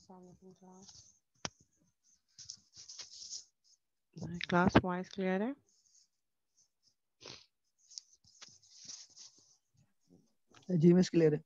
Class class voice clear है? जी miss clear है।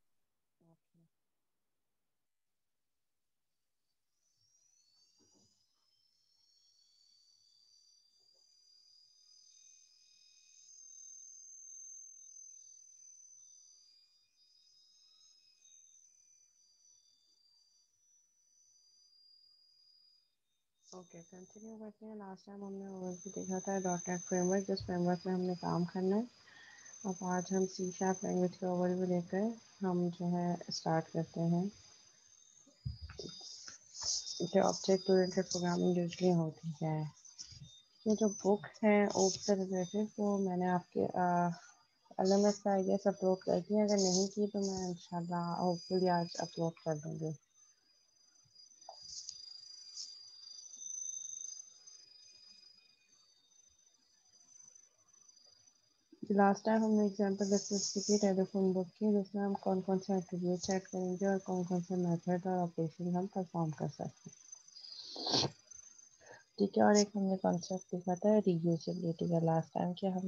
Okay, continue करते हैं। लास्ट टाइम हमने ओवरव्यू देखा था डॉट नेट फ्रेमवर्क, जिस फ्रेमवर्क में हमने काम करना है। अब आज हम सी शार्प लैंग्वेज का ओवरव्यू लेकर हम जो है स्टार्ट करते हैं। कि ऑब्जेक्ट ओरिएंटेड प्रोग्रामिंग यूजली होती है। ये जो बुक है ओप से रिलेटेड, तो मैंने आपके LMS का आइडिया अपलोड कर दिया। अगर नहीं की तो मैं इंशाल्लाह होपफुली आज अपलोड कर दूँगी। लास्ट टाइम हमने एग्जांपल डिस्कस की थी टेलीफोन बुक की, जिसमें हम कौन कौन से एट्रीब्यूट सेट करेंगे और कौन कौन से मेथड और ऑपरेशन हम परफॉर्म कर सकते हैं। ठीक है, और एक हमने कॉन्सेप्ट देखा था रीयूजेबिलिटी का लास्ट टाइम, कि हम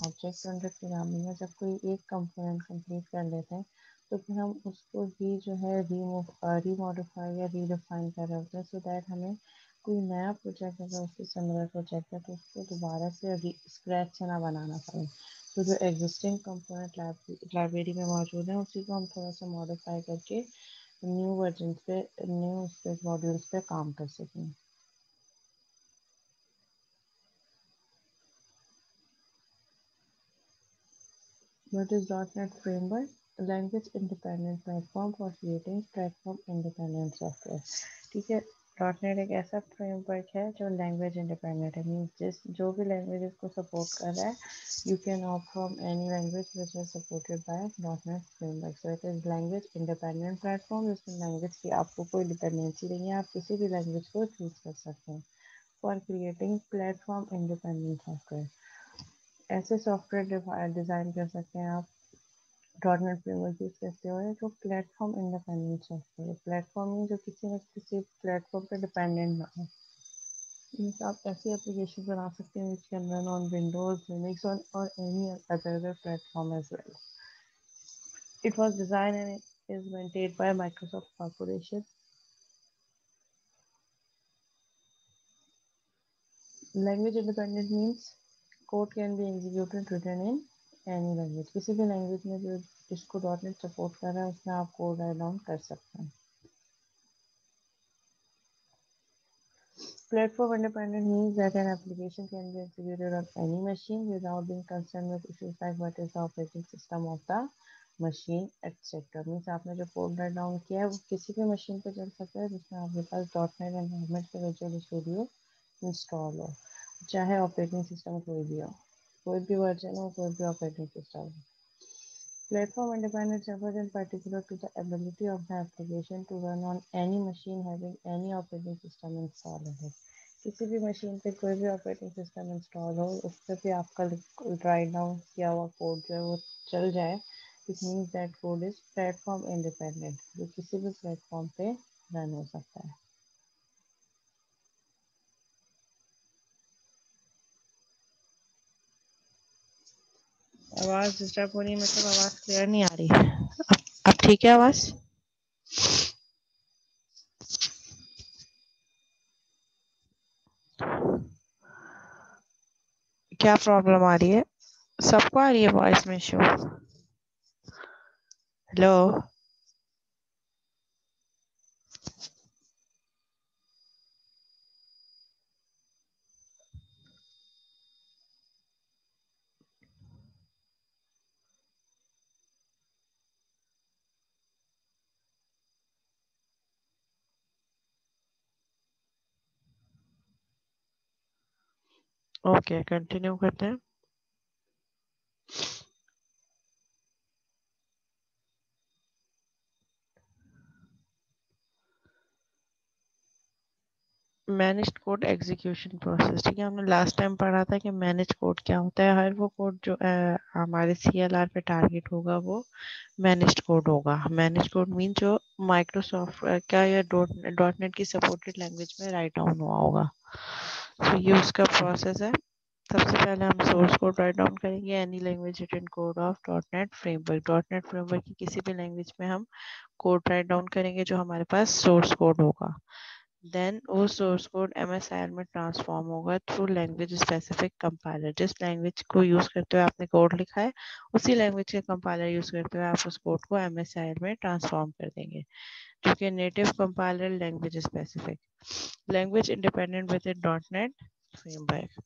ऑब्जेक्ट ओरिएंटेड प्रोग्रामिंग में जब कोई एक कंपोनेंट कंप्लीट कर लेते हैं तो फिर हम उसको ही जो है रीमॉडिफाई या रीडिफाइन कर रहे होते हैं, सो दैट हमें कोई नया प्रोजेक्ट अगर उससे सिमिलर प्रोजेक्ट है तो उसको दोबारा से स्क्रैच से ना बनाना पड़े। तो जो एग्जिस्टिंग कंपोनेंट लाइब्रेरी में मौजूद है उसी को हम थोड़ा सा मॉडिफाई करके न्यू वर्जन पे न्यू मॉड्यूल्स पे काम कर सकें। What is .NET Framework? A language independent platform for creating platform independent software. ठीक है, .NET एक ऐसा फ्रेमवर्क है जो लैंग्वेज इंडिपेंडेंट है। मीन्स जो भी लैंग्वेज को सपोर्ट कर रहा है, you can opt from any language which is supported by .NET framework. So it is language independent platform, जिसमें लैंग्वेज की आपको कोई डिपेंडेंसी नहीं है, आप किसी भी लैंग्वेज को चूज कर सकते हैं for creating platform independent software. ऐसे सॉफ्टवेयर डिज़ाइन कर सकते हैं आप .NET फ्रेमवर्क यूज़ करते हुए जो प्लेटफॉर्म इंडिपेंडेंट सॉफ्टवेयर। प्लेटफॉर्म में जो किसी न किसी प्लेटफॉर्म पे डिपेंडेंट ना हो। मीन्स आप ऐसी एप्लीकेशन बना सकते हैं which can run on Windows, Linux और any other platform as well. It was design and is maintained by Microsoft Corporation. Language independent means code can be executed written in any language. किसी भी language में जो जिसको .NET support कर रहा है उसमें आप कोड राइट डाउन कर सकते हैं। Platform independent means that an application can be executed on any machine without being concerned with issues like what is the operating system of the machine, etc. Means आपने जो code write down किया है वो किसी भी machine पे चल सकता है जिसमें आपके पास .NET एनवायरनमेंट का विजुअल स्टूडियो इंस्टॉल हो, चाहे ऑपरेटिंग सिस्टम कोई भी हो, कोई भी वर्जन हो, कोई भी ऑपरेटिंग सिस्टम हो। Platform independence refers in particular to the ability of the application to run on any machine having any operating system installed in it. किसी भी मशीन पे कोई भी ऑपरेटिंग सिस्टम इंस्टॉल हो, उस पर भी आपका राइट डाउन किया हुआ कोड जो है वो चल जाए। It means that code is platform independent, जो किसी भी प्लेटफॉर्म पे रन हो सकता है। आवाज़ डिस्टर्ब हो रही है, मतलब आवाज़ क्लियर नहीं आ रही है। अब ठीक है आवाज़? क्या प्रॉब्लम आ रही है? सबको आ रही है वॉइस में इशू? हेलो? ओके, कंटिन्यू करते हैं। Managed code execution process. ठीक है, हमने लास्ट टाइम पढ़ा था कि मैनेज कोड क्या होता है। हर वो कोड जो हमारे CLR पे टारगेट होगा वो मैनेज्ड कोड होगा। मैनेज कोड मीन जो माइक्रोसॉफ्ट का या डॉट नेट की सपोर्टेड लैंग्वेज में राइट डाउन हुआ होगा। तो ये उसका प्रोसेस है। सबसे पहले हम सोर्स कोड राइट डाउन करेंगे। Any language written code of dot net framework. Dot net framework की किसी भी लैंग्वेज में हम कोड राइट डाउन करेंगे जो हमारे पास सोर्स कोड होगा। देन वो सोर्स कोड MSIL में ट्रांसफॉर्म होगा थ्रू लैंग्वेज स्पेसिफिक कंपाइलर। जिस लैंग्वेज को यूज़ करते हुए आपने कोड लिखा है उसी लैंग्वेज के कंपाइलर यूज़ करते हुए आप उस कोड को MSIL में ट्रांसफॉर्म कर देंगे, जो कि native compiler language specific language independent with dot net framework.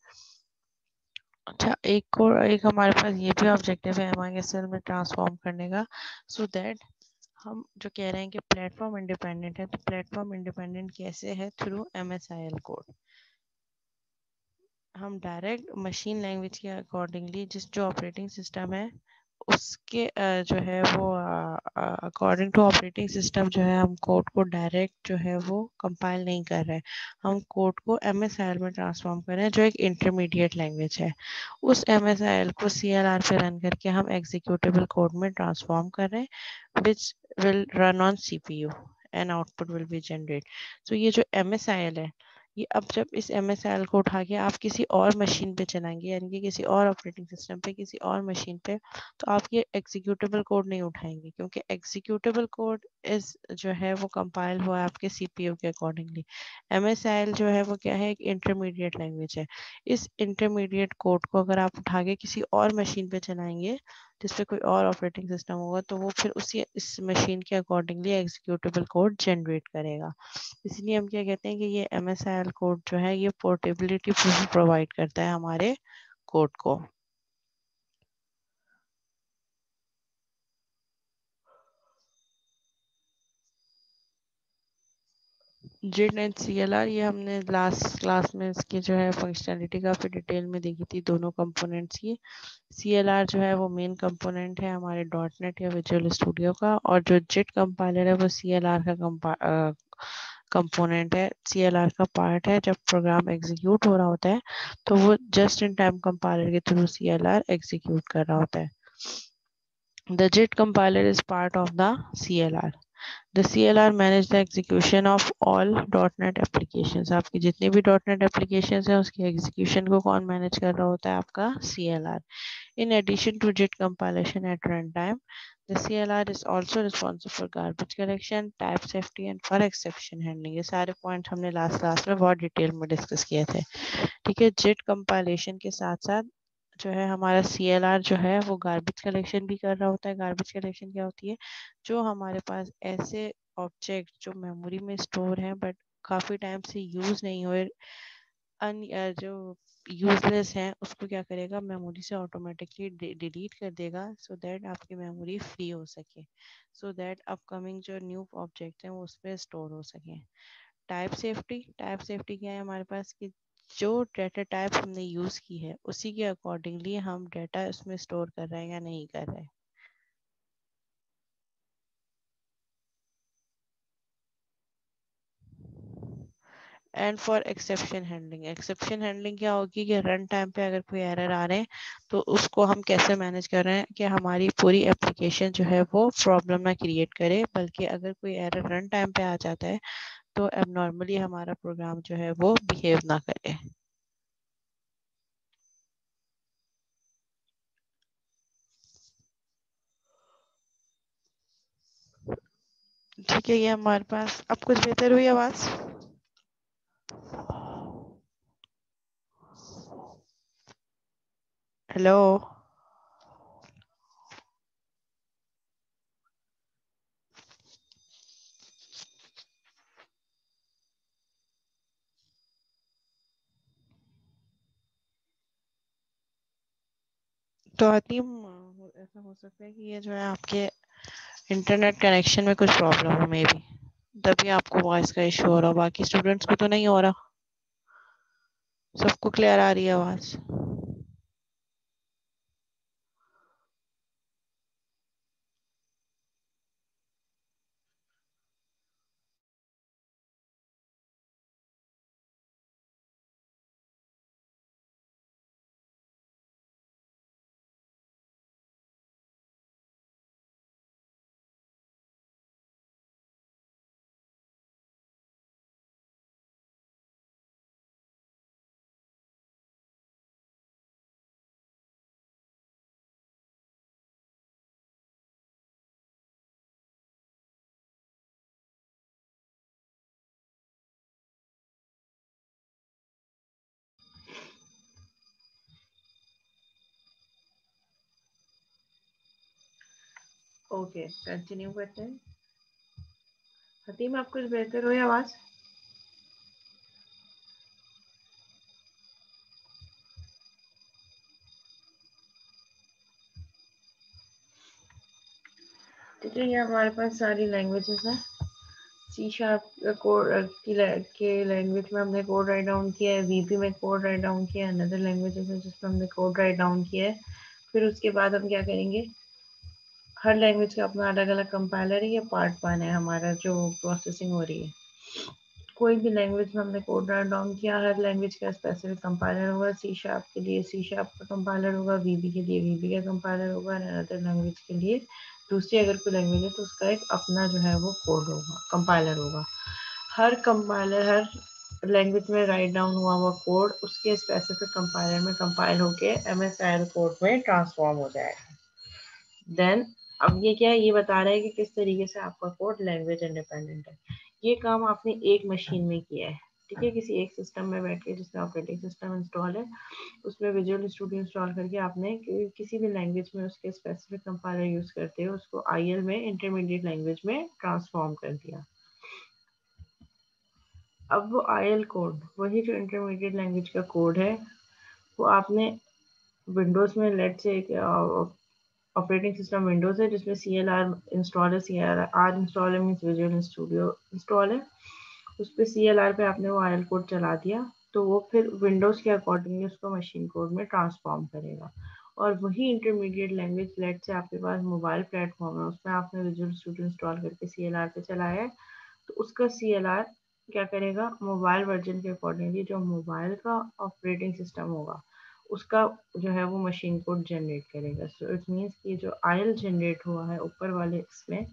अच्छा, एक हमारे पास ये भी ऑब्जेक्टिव है MISL में ट्रांसफॉर्म करने का, सो दैट हम जो कह रहे हैं कि प्लेटफॉर्म इंडिपेंडेंट है, तो प्लेटफॉर्म इंडिपेंडेंट कैसे है? Through MSIL code. हम डायरेक्ट मशीन लैंग्वेज के अकॉर्डिंगली जो ऑपरेटिंग सिस्टम है उसके जो है वो अकॉर्डिंग टू ऑपरेटिंग सिस्टम जो है हम कोड को डायरेक्ट जो है वो कंपाइल नहीं कर रहे हैं। हम कोड को MSIL में ट्रांसफॉर्म कर रहे हैं जो एक इंटरमीडिएट लैंग्वेज है। उस MSIL को CLR पे रन करके हम एग्जीक्यूटेबल कोड में ट्रांसफॉर्म कर रहे हैं which will run on CPU and output will be generate. तो ये जो MSIL है, ये अब जब इस MSIL को उठा के आप किसी और मशीन पे चलाएंगे, यानी कि किसी और ऑपरेटिंग सिस्टम पे, किसी और मशीन पे, तो आप ये एग्जीक्यूटेबल कोड नहीं उठाएंगे, क्योंकि एग्जीक्यूटेबल कोड इस जो है वो कंपाइल हुआ है आपके CPU के अकॉर्डिंगली। MSIL जो है वो क्या है? एक इंटरमीडिएट लैंग्वेज है। इस इंटरमीडिएट कोड को अगर आप उठा के किसी और मशीन पे चलाएंगे जिसपे कोई और ऑपरेटिंग सिस्टम होगा, तो वो फिर उसी इस मशीन के अकॉर्डिंगली एग्जीक्यूटेबल कोड जनरेट करेगा। इसलिए हम क्या कहते हैं कि ये MSIL कोड जो है ये पोर्टेबिलिटी प्रोवाइड करता है हमारे कोड को। JIT एंड CLR ये हमने लास्ट क्लास में इसकी जो है फंक्शनैलिटी काफ़ी डिटेल में देखी थी, दोनों कंपोनेंट्स की। CLR जो है वो मेन कंपोनेंट है हमारे डॉट नेट या विजुअल स्टूडियो का, और जो JIT कंपाइलर है वो CLR का कंपोनेंट है, CLR का पार्ट है। जब प्रोग्राम एग्जीक्यूट हो रहा होता है तो वो जस्ट इन टाइम कंपाइलर के थ्रू CLR एग्जीक्यूट कर रहा होता है। The JIT compiler is part of the CLR. The CLR manage the execution of all .NET applications. आपकी जितनी भी .NET applications हैं उसकी execution को कौन manage कर रहा होता है? आपका CLR. In addition to JIT compilation at runtime, the CLR is also responsible for garbage collection, type safety and for exception handling. ये सारे points हमने लास्ट क्लास में बहुत डिटेल में डिस्कस किए थे। ठीक है, JIT compilation के साथ साथ जो है हमारा CLR जो है वो गार्बेज कलेक्शन भी कर रहा होता है। गार्बेज कलेक्शन क्या होती है? जो हमारे पास ऐसे ऑब्जेक्ट जो मेमोरी में स्टोर हैं बट काफ़ी टाइम से यूज़ नहीं हुए, जो यूजलेस हैं, उसको क्या करेगा? मेमोरी से ऑटोमेटिकली डिलीट कर देगा, सो दैट आपकी मेमोरी फ्री हो सके, सो दैट अपकमिंग जो न्यू ऑब्जेक्ट हैं वो उस पर स्टोर हो सके। टाइप सेफ्टी क्या है हमारे पास? कि जो डेटा टाइप हमने यूज़ की है उसी के अकॉर्डिंगली हम डेटा उसमें स्टोर कर रहे हैं या नहीं कर रहे हैं। एंड फॉर एक्सेप्शन हैंडलिंग क्या होगी? कि रन टाइम पे अगर कोई एरर आ रहे हैं तो उसको हम कैसे मैनेज कर रहे हैं कि हमारी पूरी एप्लीकेशन जो है वो प्रॉब्लम ना क्रिएट करे, बल्कि अगर कोई एरर रन टाइम पे आ जाता है तो एबनॉर्मली हमारा प्रोग्राम जो है वो बिहेव ना करे। ठीक है, ये हमारे पास अब कुछ बेहतर हुई आवाज़? हेलो, तो आतिम ऐसा हो सकता है कि ये जो है आपके इंटरनेट कनेक्शन में कुछ प्रॉब्लम हो मे बी, तभी आपको वॉइस का इशू हो रहा हो। बाकी स्टूडेंट्स को तो नहीं हो रहा? सबको क्लियर आ रही है आवाज़? ओके कंटिन्यू करते हैं। हतीम आप कुछ बेहतर हो आवाज? ठीक है, ये हमारे पास सारी लैंग्वेजेस हैं। सी शार्प कोड के लैंग्वेज में हमने कोड राइट डाउन किया है, वीपी में कोड राइट डाउन किया है, अनदर लैंग्वेजेस है जिसमें हमने कोड राइट डाउन किया है। फिर उसके बाद हम क्या करेंगे, हर लैंग्वेज का अपना अलग अलग कंपाइलर है या पार्ट वन है हमारा जो प्रोसेसिंग हो रही है। कोई भी लैंग्वेज में हमने कोड राइट डाउन किया, हर लैंग्वेज का स्पेसिफिक कंपाइलर होगा। सी शार्प के लिए सी शार्प का कंपाइलर होगा, वीबी के लिए वीबी का कंपाइलर होगा, और अदर लैंग्वेज के लिए दूसरी अगर कोई लैंग्वेज है तो उसका एक अपना जो है वो कोड होगा, कंपाइलर होगा। हर कंपाइलर, हर लैंग्वेज में राइट डाउन हुआ हुआ कोड उसके स्पेसिफिक कंपाइलर में कंपाइल होके MSIL कोड में ट्रांसफॉर्म हो जाएगा। देन अब ये क्या है, ये बता रहा है कि किस तरीके से आपका कोड लैंग्वेज इंडिपेंडेंट है। ये काम आपने एक मशीन में किया है, ठीक है, किसी एक सिस्टम में बैठ के जिसमें ऑपरेटिंग सिस्टम इंस्टॉल है, उसमें विजुअल स्टूडियो इंस्टॉल करके आपने किसी भी लैंग्वेज में उसके स्पेसिफिक कंपाइलर यूज करते हो उसको IL में इंटरमीडिएट लैंग्वेज में ट्रांसफॉर्म कर दिया। अब वो IL कोड, वही जो इंटरमीडिएट लैंग्वेज का कोड है, वो आपने विंडोज में लेट से ऑपरेटिंग सिस्टम विंडोज है जिसमें CLR इंस्टॉल है, CLR इंस्टॉल है मीन्स विजुअल स्टूडियो इंस्टॉल है, उस पर CLR पे आपने वो IL कोड चला दिया तो वो फिर विंडोज के अकॉर्डिंगली उसको मशीन कोड में ट्रांसफॉर्म करेगा। और वही इंटरमीडिएट लैंग्वेज लेट से आपके पास मोबाइल प्लेटफॉर्म है, उसमें आपने विजुअल स्टूडियो इंस्टॉल करके CLR पे चलाया है, तो उसका CLR क्या करेगा, मोबाइल वर्जन के अकॉर्डिंगली जो मोबाइल का ऑपरेटिंग सिस्टम होगा उसका जो है वो मशीन कोड जनरेट करेगा। सो इट मीन्स कि जो IL जनरेट हुआ है ऊपर वाले इसमें,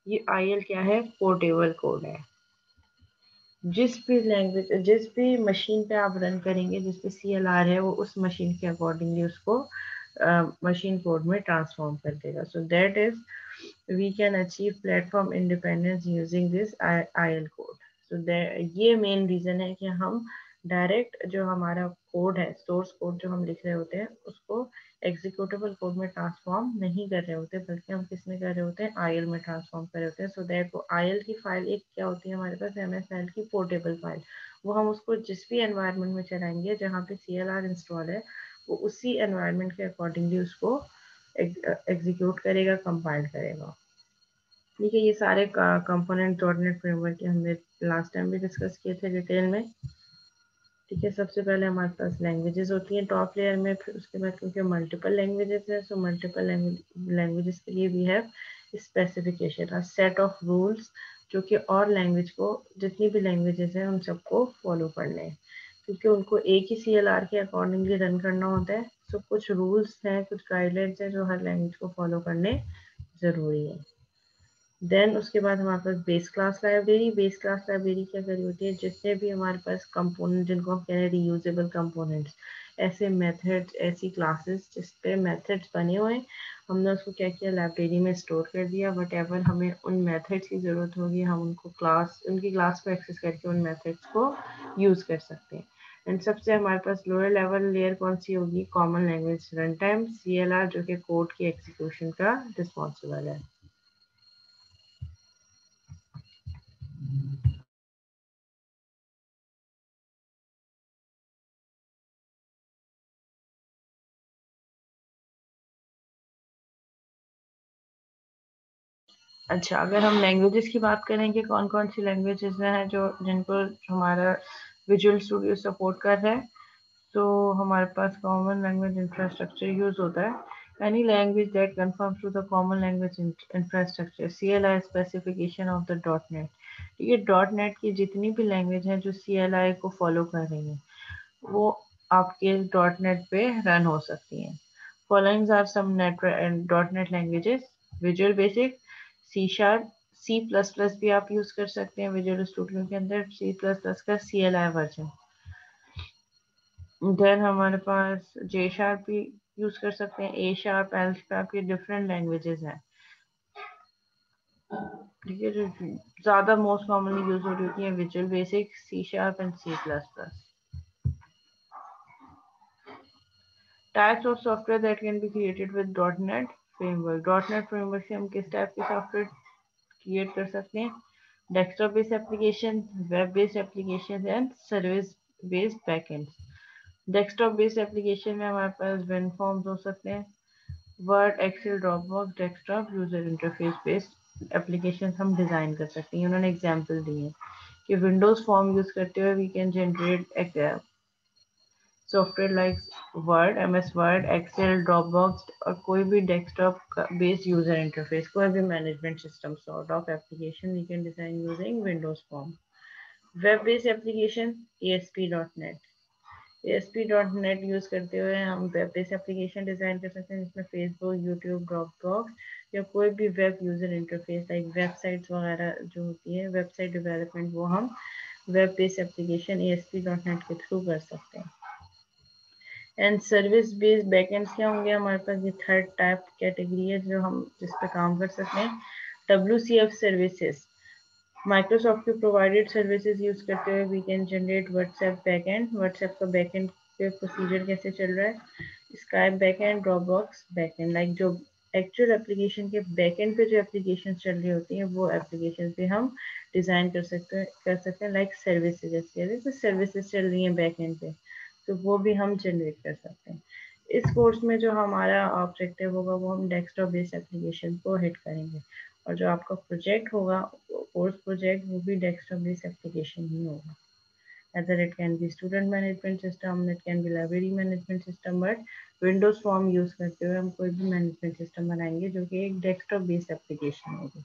ये IL क्या है, पोर्टेबल कोड है। जिस भी लैंग्वेज, जिस भी मशीन पे आप रन करेंगे जिस पे CLR है, वो उस मशीन के अकॉर्डिंगली उसको मशीन कोड में ट्रांसफॉर्म कर देगा। So that is we can achieve platform independence using this IL code. So ये मेन रीजन है कि हम डायरेक्ट जो हमारा कोड है, सोर्स कोड जो हम लिख रहे होते हैं उसको एग्जीक्यूटेबल कोड में ट्रांसफॉर्म नहीं कर रहे होते, बल्कि हम किस में कर रहे होते हैं, IL में ट्रांसफॉर्म कर रहे होते हैं। सो दैट वो IL की फाइल एक क्या होती है हमारे पास, MSIL की पोर्टेबल फाइल, वो हम उसको जिस भी एनवायरनमेंट में चलाएंगे जहाँ पे CLR इंस्टॉल है, वो उसी एनवायरनमेंट के अकॉर्डिंगली उसको एग्जीक्यूट करेगा, कंपाइल करेगा। ठीक है, ये सारे कंपोनेंट डॉटनेट फ्रेमवर्क के हमने लास्ट टाइम भी डिस्कस किए थे डिटेल में। ठीक है, सबसे पहले हमारे पास लैंग्वेजेस होती हैं टॉप लेयर में, फिर उसके बाद क्योंकि मल्टीपल लैंग्वेजेस है, सो मल्टीपल लैंग्वेजेस के लिए we have specification, a set of rules जो कि और लैंग्वेज को, जितनी भी लैंग्वेजेस हैं उन सबको फॉलो करने हैं, क्योंकि उनको एक ही CLR के अकॉर्डिंगली रन करना होता है। सो कुछ रूल्स हैं, कुछ गाइडलाइंस हैं जो हर लैंग्वेज को फॉलो करने ज़रूरी है। देन उसके बाद हमारे पास base class library. Base class library क्या करी होती है, जितने भी हमारे पास कंपोनेंट, जिनको हम कह रहे हैं रीयूजेबल कंपोनेंट्स, ऐसे मेथड्स, ऐसी क्लासेस जिस पे मेथड्स बने हुए हैं, हमने उसको क्या किया, लाइब्रेरी में स्टोर कर दिया। वट एवर हमें उन मेथड्स की ज़रूरत होगी, हम उनको उनकी क्लास को एक्सेस करके उन मेथड्स को यूज़ कर सकते हैं। एंड सबसे हमारे पास लोअर लेवल लेयर कौन सी होगी, common language run time, CLR, जो कि कोड की एग्जीक्यूशन का रिस्पॉन्सिबल है। अच्छा, अगर हम लैंग्वेजेस की बात करें कि कौन कौन सी लैंग्वेजेस हैं जो जिनको हमारा विजुअल स्टूडियो सपोर्ट कर रहा है, तो हमारे पास कॉमन लैंग्वेज इंफ्रास्ट्रक्चर यूज होता है। Any language that conforms to the common language infrastructure, CLI specification of the dot net. ये डॉट नेट की जितनी भी लैंग्वेज हैं जो CLI को फॉलो कर रही हैं, वो आपके डॉट नेट पे रन हो सकती हैं। Following are some dot net languages, Visual Basic, C sharp, C++ भी आप यूज कर सकते हैं विजुअल स्टूडियो के अंदर, C++ का CLI वर्जन। देन हमारे पास J शार्प भी यूज कर सकते हैं, A शार्प, L शार्प, ये डिफरेंट लैंग्वेजेस हैं। ठीक है, जो ज्यादा मोस्ट कॉमनली यूज हो रही होती है visual basic, C sharp and C++। Types of software that can be created with .NET. Framework, dot net framework से हम किस टाइप के सॉफ्टवेयर क्रिएट कर सकते हैं? Desktop based application, web based application and service based backend. Desktop based application में हमारे पास विन फॉर्म्स हो सकते हैं, Word, Excel, Dropbox, desktop user interface based application हम डिजाइन कर सकते हैं। उन्होंने एग्जांपल दी है कि विंडोज फॉर्म यूज करते हुए we can generate software like Word, MS Word, Excel, Dropbox और कोई भी डेस्कटॉप बेस्ड यूजर इंटरफेस, कोई भी management system sort of application we can design using Windows form. Web based application, ASP.NET use करते हुए हम वेब बेस्ड एप्लीकेशन डिजाइन कर सकते हैं, जिसमें फेसबुक, यूट्यूब, ड्रॉपबॉक्स या कोई भी web user interface like websites वगैरह जो होती है, वेबसाइट डेवलपमेंट, वो हम वेब बेस्ड एप्लीकेशन ASP.NET के थ्रू कर सकते हैं। एंड सर्विस बेस्ड बैकएंड्स क्या होंगे हमारे पास? ये थर्ड टाइप कैटेगरी है जो हम जिस पे काम कर सकते हैं। WCF सर्विसेज, माइक्रोसॉफ्ट के प्रोवाइडेड सर्विसेज यूज करते हुए we can generate WhatsApp backend. WhatsApp का बैकएंड पे प्रोसीजर कैसे चल रहा है? Skype backend, Dropbox backend, like जो एक्चुअल एप्लीकेशन के बैकएंड पे जो एप्लीकेशन चल रही होती हैं वो एप्लीकेशन पे हम डिजाइन कर सकते हैं लाइक सर्विसेज। जैसे सर्विसेज चल रही हैं बैकएंड पे, तो वो भी हम जनरेट कर सकते हैं। इस कोर्स में जो हमारा ऑब्जेक्टिव होगा वो हम डेस्कटॉप बेस्ड एप्लीकेशन को हिट करेंगे, और जो आपका प्रोजेक्ट होगा, कोर्स प्रोजेक्ट, वो भी डेस्कटॉप बेस्ड एप्लीकेशन ही होगा। Either it can be student management system, it can be library management system, but Windows form use करते हुए हम कोई भी मैनेजमेंट सिस्टम बनाएंगे जो कि एक डेस्कटॉप बेस्ड एप्लीकेशन होगी।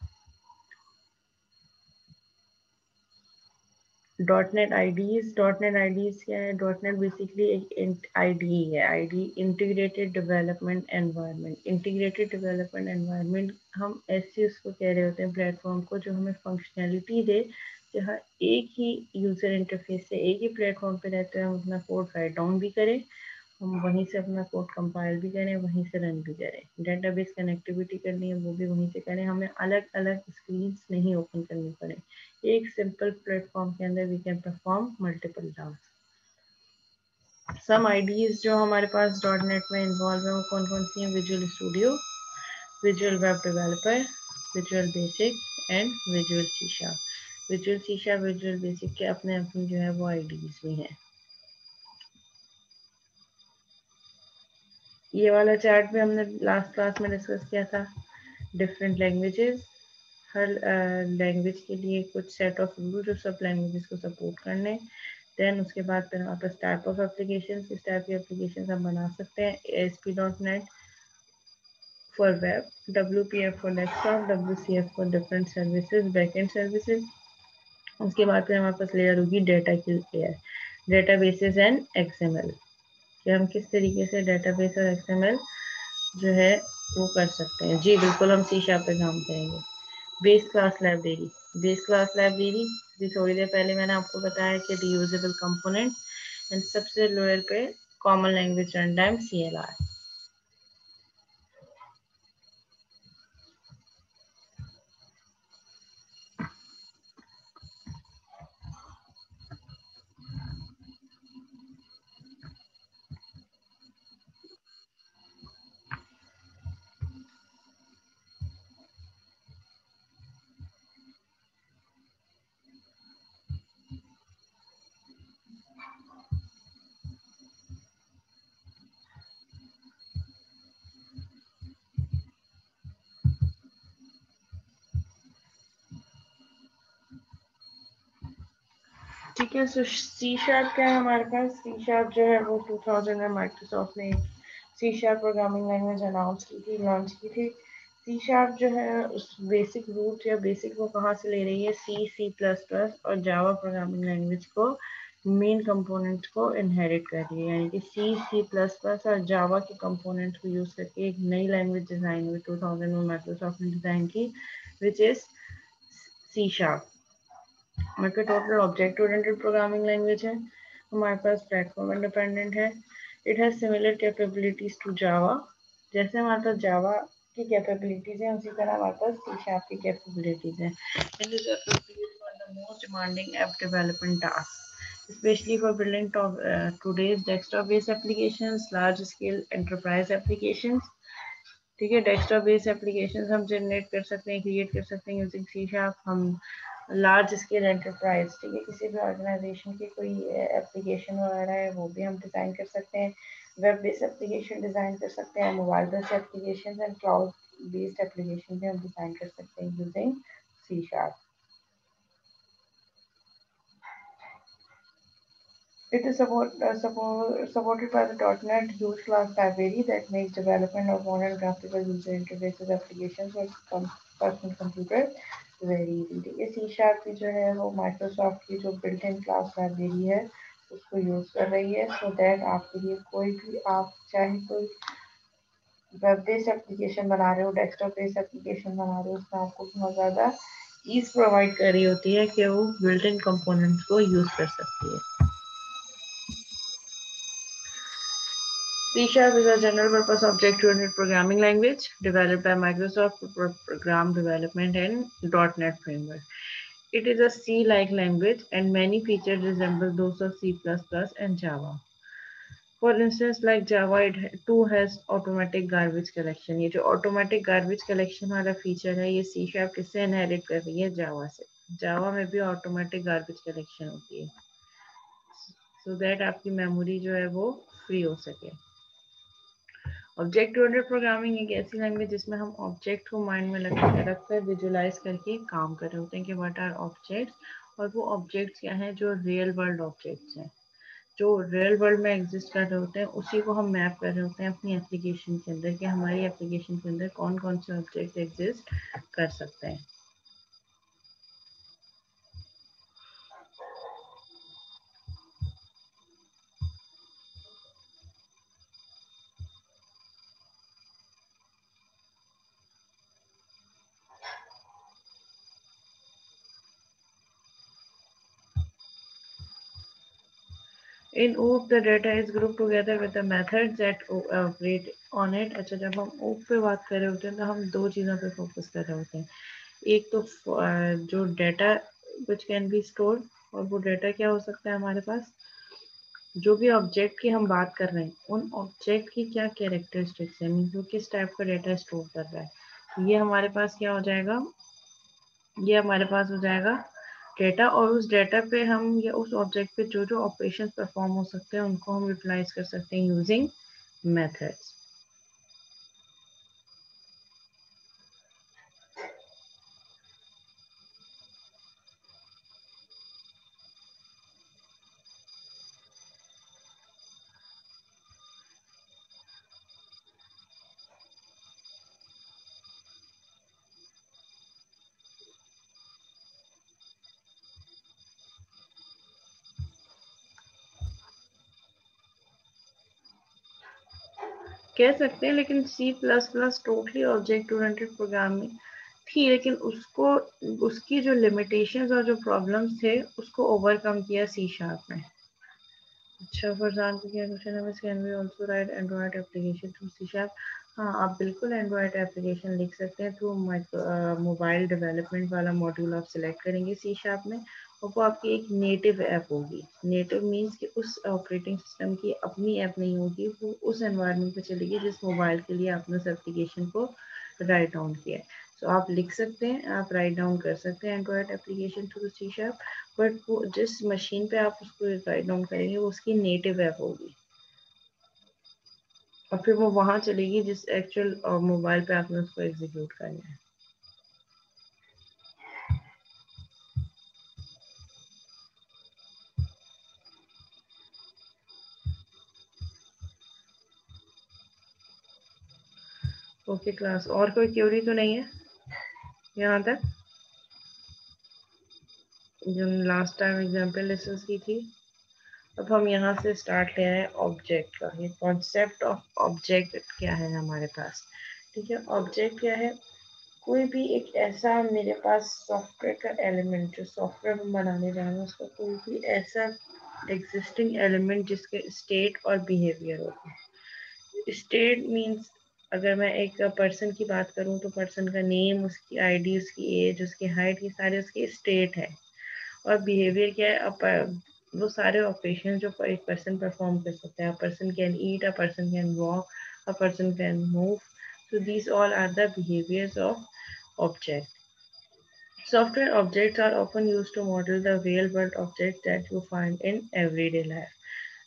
डॉट नेट आईडीज क्या है? डॉट नेट बेसिकली एक आईडी है। ID integrated development environment. Integrated development environment हम ऐसे उसको कह रहे होते हैं प्लेटफॉर्म को जो हमें फंक्शनैलिटी दे, जहाँ एक ही यूजर इंटरफेस से एक ही प्लेटफॉर्म पे रहते हुए हम अपना कोड राइट डाउन भी करें, हम वहीं से अपना कोड कंपाइल भी करें, वहीं से रन भी करें। डेटाबेस कनेक्टिविटी करनी है वो भी वहीं से करें, हमें अलग अलग स्क्रीन्स नहीं ओपन करनी पड़े। एक सिंपल प्लेटफॉर्म के अंदर we can perform multiple task. Some IDEs जो हमारे पास डॉट नेट में इन्वॉल्व है वो कौन कौन सी हैं? Visual Studio, Visual Web Developer, Visual Basic and Visual C sharp. Visual C sharp, Visual Basic के अपने अपने जो है वो आईडीज भी हैं। ये वाला चार्ट भी हमने लास्ट क्लास में डिस्कस किया था। डिफरेंट लैंग्वेजेस, हर लैंग्वेज के लिए कुछ सेट ऑफ रूल जो सब लैंग्वेजेस को सपोर्ट करने। देन उसके बाद फिर हमारे पास टाइप ऑफ एप्लीकेशन, किस टाइप की एप्लीकेशन हम बना सकते हैं। ASP.NET for web, WPF for desktop, WCF for different services, backend services. उसके बाद फिर हमारे पास लेयर होगी डेटा की लेयर, डेटाबेसेस एंड XML, कि हम किस तरीके से डेटाबेस और XML जो है वो कर सकते हैं। जी बिल्कुल, हम सी शार्प पे काम करेंगे। Base class library, base class library भी थोड़ी देर पहले मैंने आपको बताया कि रीयूजेबल कंपोनेंट एंड सबसे लोअर पे common language run time CLR। ठीक है, सो सी शार्प क्या है हमारे पास? सी शार्प जो है वो 2000 में माइक्रोसॉफ्ट ने C sharp programming language announce की थी, लॉन्च की थी। सी शार्प जो है उस बेसिक रूट या बेसिक वो कहाँ से ले रही है? C++ और जावा प्रोग्रामिंग लैंग्वेज को मेन कंपोनेंट्स को इनहेरिट कर रही है, यानी कि C++ और जावा के कंपोनेंट्स को यूज करके एक नई लैंग्वेज डिजाइन हुई 2000 में माइक्रोसॉफ्ट ने डिजाइन की, विच इज सी शार्प। मतलब total object oriented programming language है, हमारे पास प्लेटफॉर्म इंडिपेंडेंट है। It has similar capabilities to Java, जैसे हमारे पास जावा की कैपेबिलिटीज हैं उसी तरह हमारे पास सी शार्प की कैपेबिलिटीज हैं। It is appropriate for the most demanding app development task, especially for building today's desktop based applications, large scale enterprise applications, ठीक है, डेस्कटॉप बेस्ड एप्लीकेशन हम जनरेट कर सकते हैं, क्रिएट कर सकते हैं यूजिंग सी शार्प। हम लार्ज स्केल एंटरप्राइज, ठीक है, किसी भी ऑर्गेनाइजेशन की कोई एप्लीकेशन वगैरह है वो भी हम डिज़ाइन कर सकते हैं। वेब बेस्ड एप्लीकेशन डिज़ाइन कर सकते हैं, mobile based application and cloud based application भी हम डिज़ाइन कर सकते हैं using C sharp. It is supported by the .NET Use Class Library that makes development of modern graphical user interfaces applications for personal computer very easy। ठीक है, C sharp की जो है वो माइक्रोसॉफ्ट की जो बिल्ट इन क्लास लाइब्रेरी है उसको यूज़ कर रही है, सो दैट आपके लिए कोई भी, आप चाहे कोई वेब बेस्ड एप्लीकेशन बना रहे हो, डेस्कटॉप बेस्ड एप्लीकेशन बना रहे हो, उसमें आपको बहुत ज़्यादा ईज प्रोवाइड कर रही होती है कि वो बिल्ट इन कंपोनेंट्स को यूज़ कर सकती है। C# is a general-purpose object-oriented programming language developed by Microsoft for program development and .NET Framework. It is a C-like language, and many features resemble those of C++ and Java. For instance, like Java, it too has automatic garbage collection. ये जो automatic garbage collection वाला feature है, ये C# किससे inherit कर रही है? Java से। Java में भी automatic garbage collection होती है, so that आपकी memory जो है वो free हो सके। ऑब्जेक्ट ओरिएंटेड प्रोग्रामिंग एक ऐसी लैंग्वेज जिसमें हम ऑब्जेक्ट को माइंड में रखकर विजुलाइज करके काम कर रहे होते हैं कि व्हाट आर ऑब्जेक्ट्स, और वो ऑब्जेक्ट्स क्या हैं जो रियल वर्ल्ड ऑब्जेक्ट्स हैं, जो रियल वर्ल्ड में एग्जिस्ट कर रहे होते हैं, उसी को हम मैप कर रहे होते हैं अपनी एप्लीकेशन के अंदर कि हमारी एप्लीकेशन के अंदर कौन कौन से ऑब्जेक्ट एग्जिस्ट कर सकते हैं। In OOP, the data is grouped together with the methods that operate on it। अच्छा, जब हम OOP पे बात कर रहे होते हैं तो हम दो चीज़ों पे फोकस कर रहे होते हैं। एक तो जो data which can be stored, और वो डेटा क्या हो सकता है हमारे पास, जो भी ऑब्जेक्ट की हम बात कर रहे हैं उन ऑब्जेक्ट की क्या कैरेक्टरिस्टिक्स है, मीन वो किस टाइप का डेटा स्टोर कर रहा है, ये हमारे पास क्या हो जाएगा, ये हमारे पास हो जाएगा डेटा। और उस डेटा पे हम या उस ऑब्जेक्ट पे जो जो ऑपरेशन परफॉर्म हो सकते हैं उनको हम यूटिलाइज कर सकते हैं यूजिंग मेथड्स। कह सकते हैं, लेकिन C++ totally object oriented programming थी, लेकिन उसको, उसकी जो लिमिटेशंस और जो प्रॉब्लम्स थे उसको ओवरकम किया C# ने। अच्छा, फरजान को क्या क्वेश्चन है, can we also write Android application through C#? हाँ, आप बिल्कुल एंड्रॉयड एप्लीकेशन लिख सकते हैं थ्रू मोबाइल डेवलपमेंट वाला मॉड्यूल आप सिलेक्ट करेंगे C# में, और वो आपकी एक नेटिव ऐप होगी। नेटिव मीन्स कि उस ऑपरेटिंग सिस्टम की अपनी ऐप नहीं होगी, वो उस एनवायरनमेंट पे चलेगी जिस मोबाइल के लिए आपने उस एप्लीकेशन को राइट डाउन किया है। सो आप लिख सकते हैं, आप राइट डाउन कर सकते हैं Android application through C#, but वो जिस मशीन पे आप उसको राइट डाउन करेंगे वो उसकी नेटिव ऐप होगी, और फिर वो वहाँ चलेगी जिस एक्चुअल मोबाइल पे आपने उसको एग्जीक्यूट करना है। ओके क्लास, और कोई क्वेरी तो नहीं है यहाँ तक, जो लास्ट टाइम एग्जाम्पल डिस्कस की थी। अब हम यहाँ से स्टार्ट ले रहे हैं ऑब्जेक्ट का। ये कॉन्सेप्ट ऑफ ऑब्जेक्ट क्या है हमारे पास, ठीक है। ऑब्जेक्ट क्या है, कोई भी एक ऐसा मेरे पास सॉफ्टवेयर का एलिमेंट, जो सॉफ्टवेयर हम बनाने जा रहे हैं उसका कोई भी ऐसा एग्जिस्टिंग एलिमेंट जिसके स्टेट और बिहेवियर होते हैं। स्टेट मीन्स, अगर मैं एक पर्सन की बात करूं तो पर्सन का नेम, उसकी आईडी, उसकी एज, उसकी हाइट, ये सारे उसके स्टेट है। और बिहेवियर क्या है, वो सारे ऑपरेशन जो एक पर्सन परफॉर्म कर सकता है। A person can eat, a person can walk, a person can move, So these all are the behaviors of object. Software objects are often used to model the real world objects that you find in everyday life.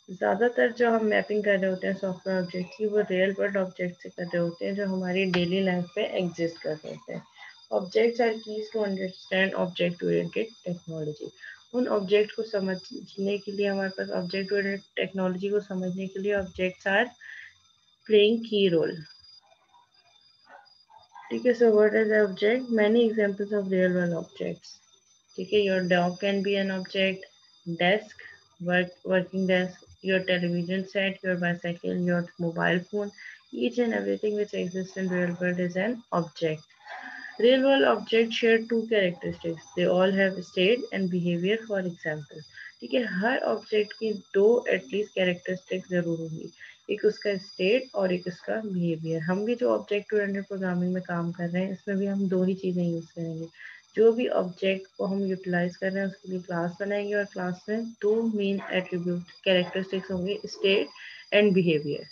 ज़्यादातर जो हम mapping कर रहे होते हैं software object की वो real world object से कर रहे होते हैं जो हमारी डेली लाइफ में एग्जिस्ट कर रहे होते हैं. Objects are keys to understand object oriented technology. उन ऑब्जेक्ट को समझने के लिए हमारे पास ऑब्जेक्ट ओरिएंटेड टेक्नोलॉजी को समझने के लिए ऑब्जेक्ट्स आर प्लेइंग की रोल. ठीक है. So what is object? Many examples of real world objects. ठीक है. Your dog can be an object, desk, working desk, your television set, your bicycle, your mobile phone. Each and everything which exists in real world is an object. Real world objects share two characteristics. They all have state and behavior. For example, ठीक है. हर object की दो at least characteristics जरूर होंगी. एक उसका state और एक उसका बिहेवियर. हम भी जो ऑब्जेक्ट ओरिएंटेड प्रोग्रामिंग में काम कर रहे हैं इसमें भी हम दो ही चीज़ें यूज़ करेंगे. जो भी ऑब्जेक्ट को हम यूटिलाइज कर रहे हैं उसके लिए क्लास बनाएंगे और क्लास में दो मेन एट्रीब्यूट कैरेक्टरिस्टिक्स होंगे, state and behaviour.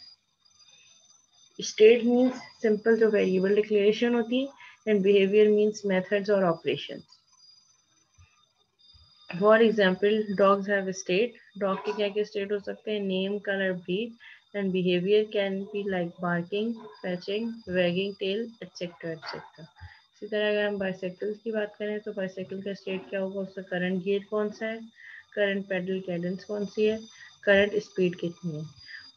State means simple जो वेरिएबल डिक्लेरेशन होती है and behavior means methods or operations. For example, dogs have a state. Dog के क्या state हो सकते हैं? Name, color, breed, and behavior can be like barking, fetching, wagging tail, etc. etc. इसी तरह अगर हम बाइसाइकिल की बात करें तो बाइसाइकिल का स्टेट क्या होगा? उसका करंट गियर कौन सा है, करंट पेडल कैडेंस कौन सी है, करंट स्पीड कितनी है.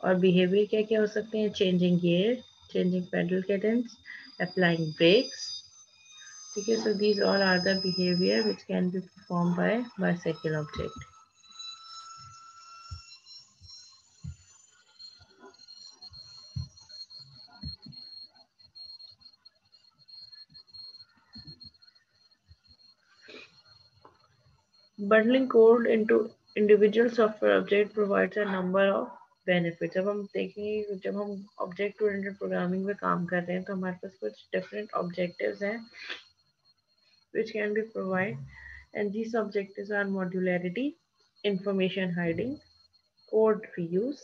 और बिहेवियर क्या क्या हो सकते हैं? Changing gear, changing pedal cadence, applying brakes. Okay, so these all are the behavior which can be performed by bicycle object. Bundling code into individual software object provides a number of benefits. जब हम देखेंगे, जब हम object oriented programming में काम कर रहे हैं तो हमारे पास कुछ different objectives हैं which can be provided, and these objectives are modularity, information hiding, code reuse,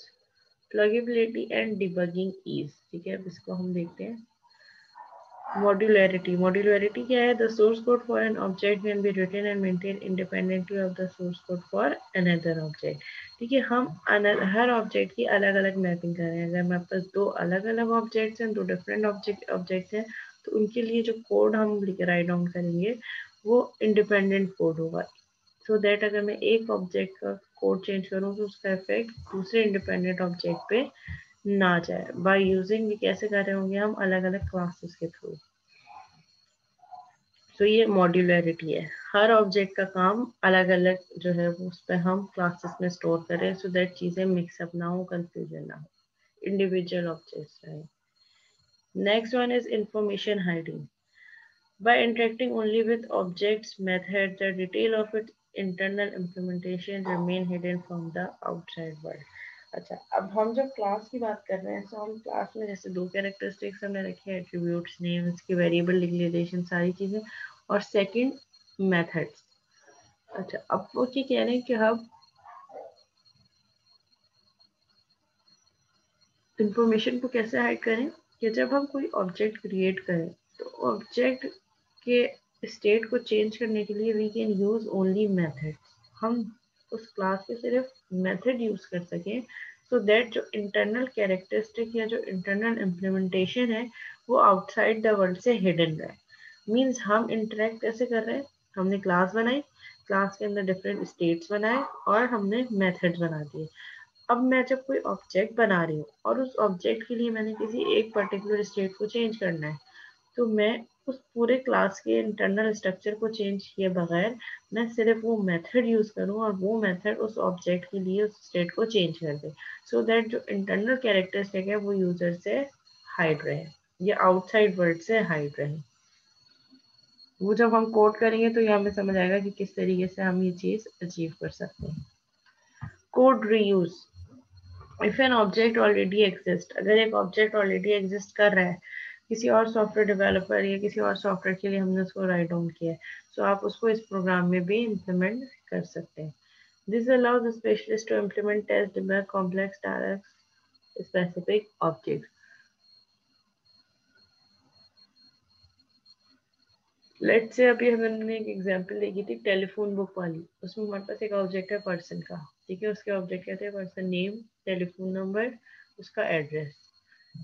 pluggability and debugging ease. ठीक है. अब इसको हम देखते हैं. Modularity क्या है? The source code for an object can be written and maintained independently of the source code for another object. ठीक है. हम हर ऑब्जेक्ट की अलग अलग मैपिंग कर रहे हैं. अगर हमारे पास दो अलग अलग ऑब्जेक्ट्स हैं, दो डिफरेंट ऑब्जेक्ट्स हैं, तो उनके लिए जो कोड हम राइट डाउन करेंगे वो इंडिपेंडेंट कोड होगा. सो दैट अगर मैं एक ऑब्जेक्ट का कोड चेंज करूँ तो उसका इफेक्ट दूसरे इंडिपेंडेंट ऑब्जेक्ट पे ना जाए. बाय यूजिंग, कैसे कर रहे होंगे हम? अलग अलग क्लासेस के थ्रू. तो ये मॉड्यूलरिटी है. हर ऑब्जेक्ट का काम अलग अलग जो है वो उस पर हम क्लासेस में स्टोर करें सो दैट चीज़ें मिक्सअप ना हो, कंफ्यूजन ना हो, इंडिविजुअल ऑब्जेक्ट्स रहे. Next one is information hiding. By interacting only with objects method, the detail of its internal implementation remain hidden from the outside world. अच्छा, अब हम जब क्लास की बात कर रहे हैं तो हम क्लास में जैसे दो कैरेक्टरिस्टिक्स हमने रखे हैं, एट्रीब्यूट्स, नेम, इसकी वेरिएबल डिक्लेरेशन, सारी चीज़ें, और सेकंड मेथड्स. अच्छा, अब वो क्या कह रहे हैं कि हम इंफॉर्मेशन को कैसे हाइड करें कि जब हम कोई ऑब्जेक्ट क्रिएट करें तो ऑब्जेक्ट के स्टेट को चेंज करने के लिए we can use only method. हम उस क्लास के सिर्फ मेथड यूज कर सकें सो दैट जो इंटरनल कैरेक्टरिस्टिक या जो इंटरनल इम्प्लीमेंटेशन है वो आउटसाइड द वर्ल्ड से हिडन रहे. मीन्स हम इंटरेक्ट कैसे कर रहे हैं? हमने क्लास बनाई, क्लास के अंदर डिफरेंट स्टेट्स बनाए और हमने मेथड बना दिए. अब मैं जब कोई ऑब्जेक्ट बना रही हूँ और उस ऑब्जेक्ट के लिए मैंने किसी एक पर्टिकुलर स्टेट को चेंज करना है, तो मैं उस पूरे क्लास के इंटरनल स्ट्रक्चर को चेंज किए बगैर मैं सिर्फ वो मेथड यूज करूँ और वो मेथड उस ऑब्जेक्ट के लिए उस स्टेट को चेंज कर दे सो दैट जो इंटरनल कैरेक्टरिस्टिक है वो यूजर से हाइड रहे या आउटसाइड वर्ल्ड से हाइड रहे. वो जब हम कोड करेंगे तो ये हमें समझ आएगा कि किस तरीके से हम ये चीज़ अचीव कर सकते हैं. Code reuse. If an object already exist, अगर एक ऑब्जेक्ट ऑलरेडी एग्जिस्ट कर रहा है किसी और सॉफ्टवेयर डेवलपर या किसी और सॉफ्टवेयर के लिए हमने उसको राइट डाउन किया है, तो आप उसको इस प्रोग्राम में भी इम्प्लीमेंट कर सकते हैं. This allows the specialist to implement test debug complex task specific object. Let's say अभी हमने एक एग्जांपल देखी थी टेलीफोन बुक वाली, उसमें हमारे पास एक ऑब्जेक्ट है पर्सन का, ठीक है, उसके ऑब्जेक्ट कहते हैं पर्सन नेम, टेलीफोन नंबर, उसका एड्रेस,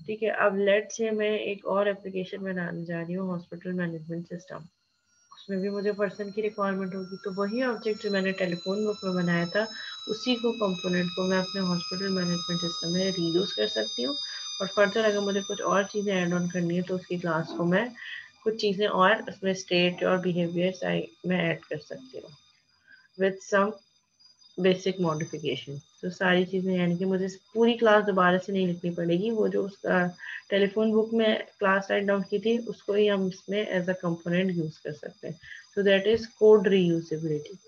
ठीक है। अब लेट्स से मैं एक और एप्लीकेशन बनाने जा रही हूँ, हॉस्पिटल मैनेजमेंट सिस्टम, उसमें भी मुझे पर्सन की रिक्वायरमेंट होगी, तो वही ऑब्जेक्ट जो मैंने टेलीफोन बुक में बनाया था, उसी को कंपोनेंट को मैं अपने हॉस्पिटल मैनेजमेंट सिस्टम में रीयूज कर सकती हूँ। और फर्दर अगर मुझे कुछ और चीज़ें ऐड ऑन करनी है तो उसकी क्लास को मैं कुछ चीज़ें और उसमें स्टेट और बिहेवियर मैं ऐड कर सकती हूँ विथ सम बेसिक मॉडिफिकेशन। तो सारी चीज़ें यानी कि मुझे पूरी क्लास दोबारा से नहीं लिखनी पड़ेगी, वो जो उसका टेलीफोन बुक में क्लास राइट डाउन की थी उसको ही हम इसमें एज अ कंपोनेंट यूज कर सकते हैं। So that is code reusability.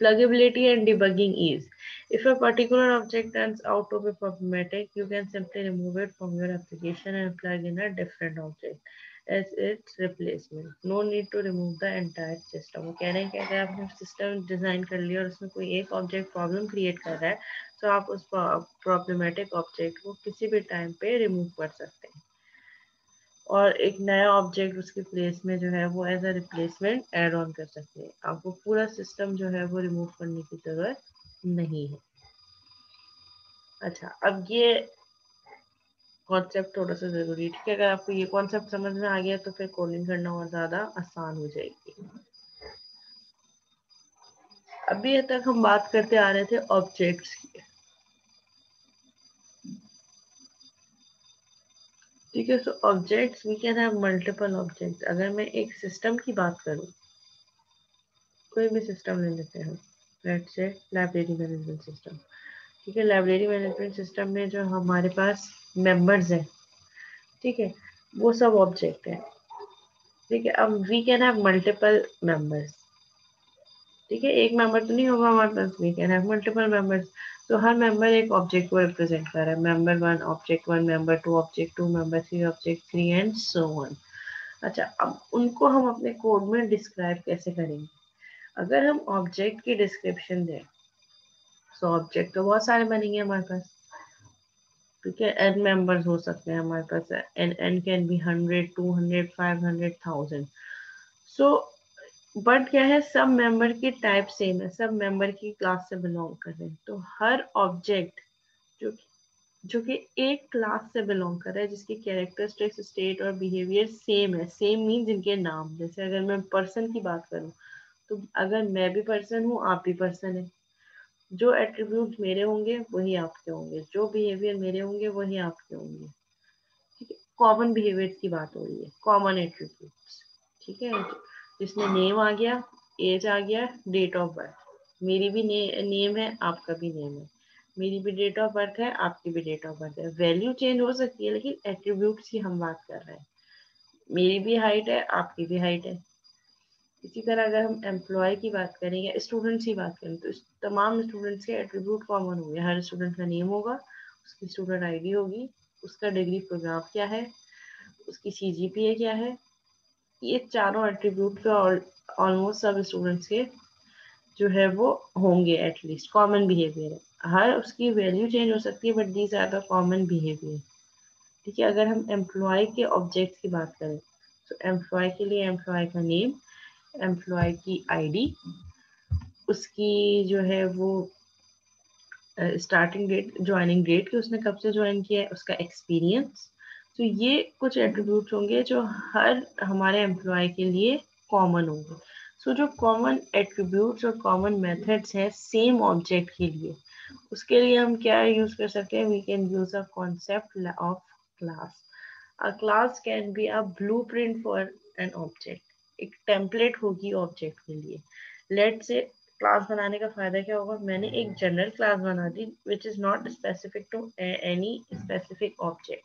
Pluggability and debugging ease. If a particular object turns out to be problematic, you can simply remove it from your application and plug in a different object as its replacement. No need to remove the entire system. वो कह रहे हैं कि अगर आपने system design कर लिया और उसमें कोई एक ऑब्जेक्ट प्रॉब्लम क्रिएट कर रहा है, तो आप उस प्रॉब्लमेटिक ऑब्जेक्ट को किसी भी टाइम पे रिमूव कर सकते हैं और एक नया ऑब्जेक्ट उसके प्लेस में जो है वो as a replacement add on कर सकते हैं। आपको पूरा सिस्टम जो है वो रिमूव करने की जरूरत नहीं है। अच्छा, अब ये कॉन्सेप्ट थोड़ा सा जरूरी है, ठीक है। अगर आपको ये कॉन्सेप्ट समझ में आ गया तो फिर कोडिंग करना और ज्यादा आसान हो जाएगी। अभी तक हम बात करते आ रहे थे ऑब्जेक्ट्स की, ठीक है। So objects we can have multiple objects. अगर मैं एक सिस्टम की बात करूं, कोई भी सिस्टम ले लेते हैं, let's say library management system, ठीक है। लाइब्रेरी मैनेजमेंट सिस्टम में जो हमारे पास मेंबर्स हैं, ठीक है, वो सब ऑब्जेक्ट है, ठीक है। अब we can have multiple members, ठीक है, एक मेंबर तो नहीं होगा हमारे पास, we can have multiple members. तो हर मेंबर एक ऑब्जेक्ट को रिप्रेजेंट कर रहा है, member one object one, member two object two, member three object three and so on. अच्छा, अब उनको हम अपने कोड में डिस्क्राइब कैसे करेंगे? अगर हम ऑब्जेक्ट की डिस्क्रिप्शन दें, तो ऑब्जेक्ट तो बहुत सारे बनेंगे हमारे पास, ठीक है। एन मेंबर्स हो सकते हैं हमारे पास, N N can be 100, 200, 500, 1000। So but क्या है, सब मेंबर की टाइप सेम है, सब मेंबर की क्लास से बिलोंग कर रहे हैं। तो हर ऑब्जेक्ट जो जो कि एक क्लास से बिलोंग कर रहा है, जिसकी कैरेक्टरिस्टिक्स, स्टेट और बिहेवियर सेम है, सेम मीन जिनके नाम, जैसे अगर मैं पर्सन की बात करूं, तो अगर मैं भी पर्सन हूँ, आप भी पर्सन है, जो एट्रीब्यूट मेरे होंगे वही आपके होंगे, जो बिहेवियर मेरे होंगे वही आपके होंगे, ठीक है। कॉमन बिहेवियर की बात हो रही है, कॉमन एट्रीब्यूट्स, ठीक है। जिसमें नेम आ गया, एज आ गया, डेट ऑफ बर्थ, मेरी भी नेम है, आपका भी नेम है, मेरी भी डेट ऑफ बर्थ है, आपकी भी डेट ऑफ बर्थ है। वैल्यू चेंज हो सकती है लेकिन एट्रीब्यूट्स की हम बात कर रहे हैं। मेरी भी हाइट है, आपकी भी हाइट है। इसी तरह अगर हम एम्प्लॉय की बात करें या स्टूडेंट्स की बात करें, तो तमाम स्टूडेंट्स के एट्रीब्यूट कॉमन होंगे। हर स्टूडेंट का नेम होगा, उसकी स्टूडेंट आईडी होगी, उसका डिग्री प्रोग्राम क्या है, उसकी सीजीपीए क्या है, ये चारों एट्रीब्यूट पे ऑलमोस्ट सब स्टूडेंट्स के जो है वो होंगे, एटलीस्ट कॉमन बिहेवियर है। हर उसकी वैल्यू चेंज हो सकती है but these are the common behaviour, ठीक है। अगर हम एम्प्लॉय के ऑब्जेक्ट की बात करें, तो एम्प्लॉय के लिए एम्प्लॉय का नेम, एम्प्लॉय की आईडी, उसकी जो है वो स्टार्टिंग डेट, ज्वाइनिंग डेट कि उसने कब से ज्वाइन किया है, उसका एक्सपीरियंस। तो ये कुछ एट्रीब्यूट्स होंगे जो हर हमारे एम्प्लॉय के लिए कॉमन होंगे। सो जो कॉमन एट्रीब्यूट्स और कॉमन मेथड्स हैं सेम ऑब्जेक्ट के लिए, उसके लिए हम क्या यूज कर सकते हैं? We can use a concept of class. A class can be a blueprint for an object, एक टेम्पलेट होगी ऑब्जेक्ट के लिए। लेट से क्लास बनाने का फायदा क्या होगा? मैंने एक जनरल क्लास बना दी which is not specific to any specific object.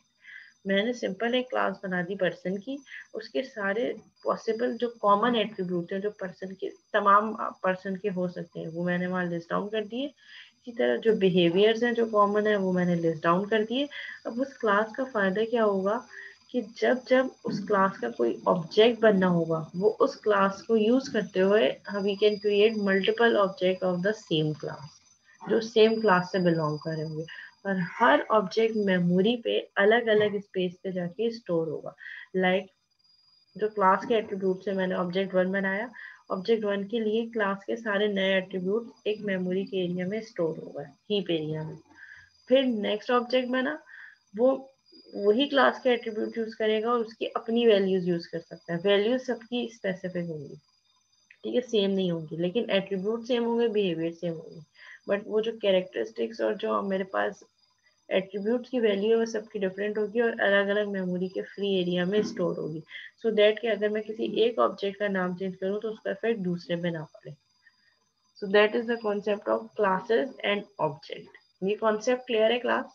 मैंने सिंपल एक क्लास बना दी पर्सन की, उसके सारे पॉसिबल जो कॉमन एट्रीब्यूट हैं जो पर्सन के, तमाम पर्सन के हो सकते हैं, वो मैंने वहाँ लिस्ट डाउन कर दिए। इसी तरह जो बिहेवियर्स हैं जो कॉमन है वो मैंने लिस्ट डाउन कर दिए। अब उस क्लास का फायदा क्या होगा कि जब जब उस क्लास का कोई ऑब्जेक्ट बनना होगा, वो उस क्लास को यूज करते हुए we can create multiple object of the same class, जो सेम क्लास से बिलोंग कर रहे होंगे। और हर ऑब्जेक्ट मेमोरी पे अलग अलग स्पेस पे जाके स्टोर होगा। लाइक जो क्लास के एट्रीब्यूट से मैंने ऑब्जेक्ट 1 बनाया, ऑब्जेक्ट 1 के लिए क्लास के सारे नए एट्रीब्यूट एक मेमोरी के एरिया में स्टोर हो गए, हीप एरिया में। फिर नेक्स्ट ऑब्जेक्ट बना, वो वही क्लास के एट्रीब्यूट यूज करेगा और उसकी अपनी वैल्यूज यूज कर सकता है। वैल्यूज सबकी स्पेसिफिक होंगी, ठीक है, सेम नहीं होंगी, लेकिन एट्रीब्यूट सेम होंगे, बिहेवियर सेम होंगे, बट वो जो कैरेक्टरिस्टिक्स और जो मेरे पास एट्रीब्यूट्स की वैल्यू है वो सबकी डिफरेंट होगी और अलग अलग मेमोरी के फ्री एरिया में स्टोर होगी, सो दैट कि अगर मैं किसी एक ऑब्जेक्ट का नाम चेंज करूँ तो उसका इफेक्ट दूसरे पे ना पड़े। So that is the concept of classes and object. ये कॉन्सेप्ट क्लियर है क्लास?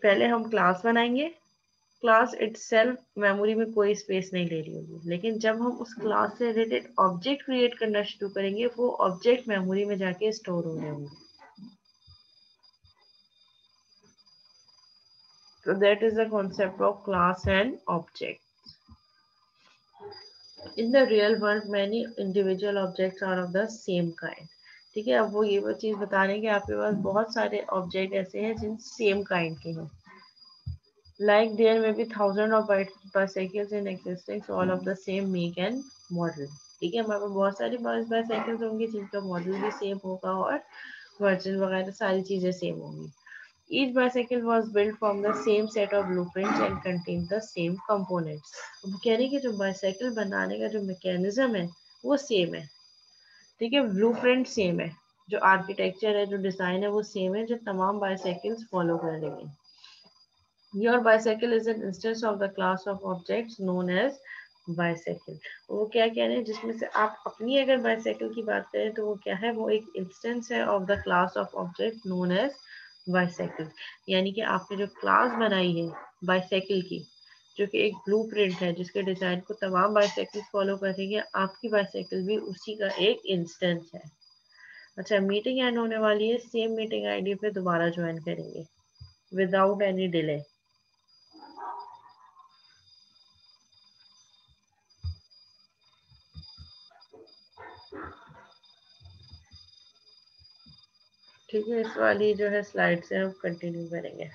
पहले हम क्लास बनाएंगे, क्लास इटसेल्फ मेमोरी में कोई स्पेस नहीं ले रही होगी, लेकिन जब हम उस क्लास से रिलेटेड ऑब्जेक्ट क्रिएट करना शुरू करेंगे वो ऑब्जेक्ट मेमोरी में जाके स्टोर हो रहे होंगे। So that is the concept of class and object. In the real world, many individual objects are of the same kind. ठीक है, अब वो ये चीज बता रहे हैं कि आपके पास बहुत सारे ऑब्जेक्ट ऐसे हैं जिन सेम काइंड के हैं। Like there may be thousands of bicycles in existence, all of the same make and model. ठीक है, हमारे पास बहुत सारी बाइसाइकिल्स होंगी जिनका मॉडल भी सेम होगा और वर्जन वगैरह सारी चीजें सेम होंगी। Each bicycle was built from the same set of blueprints and contained the same components. अब कह रहे हैं कि जो बाइसाइकिल बनाने का जो मैकेनिज्म है वो सेम है, ठीक है, ब्लूप्रिंट सेम है, जो आर्किटेक्चर है, जो डिजाइन है वो सेम है, जो तमाम बाइसाइकिल्स फॉलो कर लेंगे। Your bicycle is an instance of the class of objects known as bicycle. वो क्या कह रहे हैं, जिसमें से आप अपनी अगर बाइसाइकिल की बात करें तो वो क्या है, वो एक इंस्टेंस है of the class of object known as bicycle. यानी कि आपने जो क्लास बनाई है बाइसाइकिल की, जो कि एक ब्लूप्रिंट है जिसके डिजाइन को तमाम बाइसाइकिल फॉलो करेंगे, आपकी बाइसाइकिल भी उसी का एक इंस्टेंस है। अच्छा, मीटिंग एंड होने वाली है, सेम मीटिंग आईडी पे दोबारा ज्वाइन करेंगे विदाउट एनी डिले। ठीक है, इस वाली जो है स्लाइड से हम कंटिन्यू करेंगे।